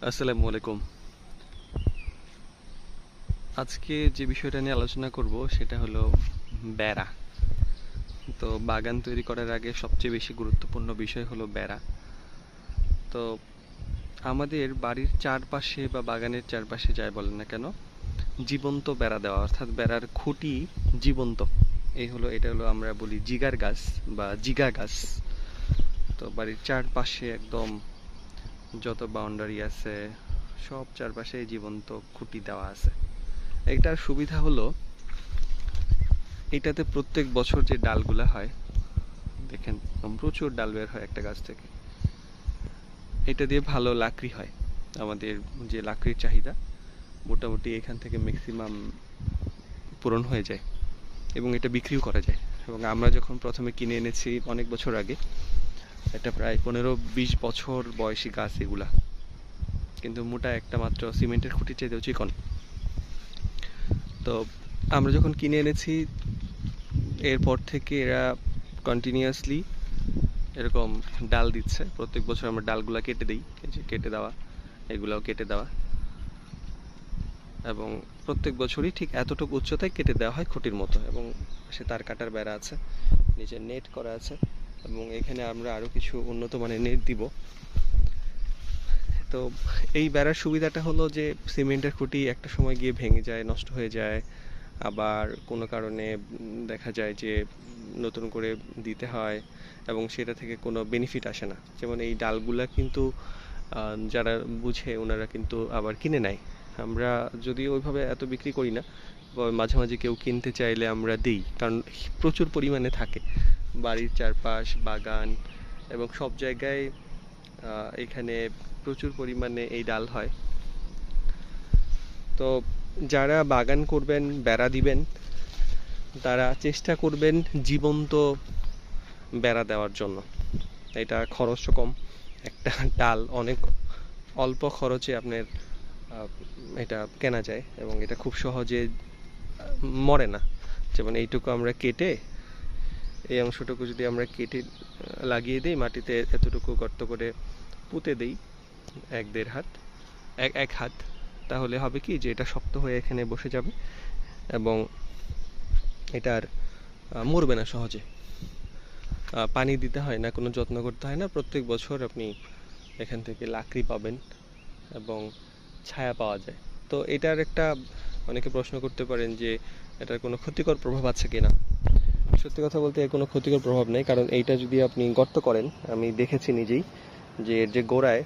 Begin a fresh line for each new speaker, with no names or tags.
আসসালামু আলাইকুম। আজকে যে বিষয়টা নিয়ে আলোচনা করব সেটা হলো বেড়া। তো বাগান তৈরি করার আগে সবচেয়ে বেশি গুরুত্বপূর্ণ বিষয় হলো বেড়া। তো আমাদের বাড়ির চারপাশে বা বাগানের চারপাশে যাই বলেন না কেন, জীবন্ত বেড়া দেওয়া, অর্থাৎ বেড়ার খুঁটি জীবন্ত। এটা হলো আমরা বলি জিগার গাছ বা জিগা গাছ। তো বাড়ির চারপাশে একদম যত বাউন্ডারি আছে সব চারপাশে জীবন্ত খুঁটি দেওয়া আছে। এটার সুবিধা হলো এটাতে প্রত্যেক বছর যে ডালগুলা হয়, দেখেন প্রচুর ডাল বের হয় একটা গাছ থেকে। এটা দিয়ে ভালো লাকড়ি হয়। আমাদের যে লাকড়ির চাহিদা মোটামুটি এখান থেকে ম্যাক্সিমাম পূরণ হয়ে যায় এবং এটা বিক্রিও করা যায়। এবং আমরা যখন প্রথমে কিনে এনেছি অনেক বছর আগে, এটা প্রায় 15-20 বছর বয়সী গাছ এগুলা, কিন্তু মোটা একটা মাত্র সিমেন্টের খুঁটির চাইতেও চিকন। তো আমরা যখন কিনে এনেছি এরপর থেকে এরা কন্টিনিউয়াসলি এরকম ডাল দিচ্ছে। প্রত্যেক বছর আমরা ডালগুলা কেটে দিই, এই যে কেটে দেওয়া, এগুলাও কেটে দেওয়া, এবং প্রত্যেক বছরই ঠিক এতটুকু উচ্চতায় কেটে দেওয়া হয় খুঁটির মতো। এবং সে তার কাটার বেড়া আছে, নিচে নেট করা আছে, এবং এখানে আমরা আরও কিছু উন্নত মানের নেট দিব। তো এই বেড়ার সুবিধাটা হলো যে সিমেন্টের খুঁটি একটা সময় গিয়ে ভেঙে যায়, নষ্ট হয়ে যায়, আবার কোনো কারণে দেখা যায় যে নতুন করে দিতে হয় এবং সেটা থেকে কোনো বেনিফিট আসে না। যেমন এই ডালগুলা কিন্তু যারা বুঝে ওনারা কিন্তু আবার কিনে নেয়। আমরা যদিও ওইভাবে এত বিক্রি করি না, মাঝে মাঝে কেউ কিনতে চাইলে আমরা দিই, কারণ প্রচুর পরিমাণে থাকে বাড়ির চারপাশ, বাগান এবং সব জায়গায়। এখানে প্রচুর পরিমাণে এই ডাল হয়। তো যারা বাগান করবেন, বেড়া দিবেন, তারা চেষ্টা করবেন জীবন্ত বেড়া দেওয়ার জন্য। এটা খরচও কম, একটা ডাল অনেক অল্প খরচে আপনার এটা কেনা যায় এবং এটা খুব সহজে মরে না। যেমন এইটুকু আমরা কেটে, এই অংশটুকু যদি আমরা কেটে লাগিয়ে দিই মাটিতে, এতটুকু গর্ত করে পুঁতে দিই 1-1.5 হাত, 1 হাত, তাহলে হবে কি যে এটা শক্ত হয়ে এখানে বসে যাবে এবং এটা আর মরবে না সহজে। পানি দিতে হয় না, কোনো যত্ন করতে হয় না। প্রত্যেক বছর আপনি এখান থেকে লাকড়ি পাবেন এবং ছায়া পাওয়া যায়। তো এটার একটা, অনেকে প্রশ্ন করতে পারেন যে এটার কোনো ক্ষতিকর প্রভাব আছে কিনা। সত্যি কথা বলতে কোনো ক্ষতিকর প্রভাব নেই, কারণ এইটা যদি আপনি গর্ত করেন, আমি দেখেছি নিজেই যে এর যে গোড়ায়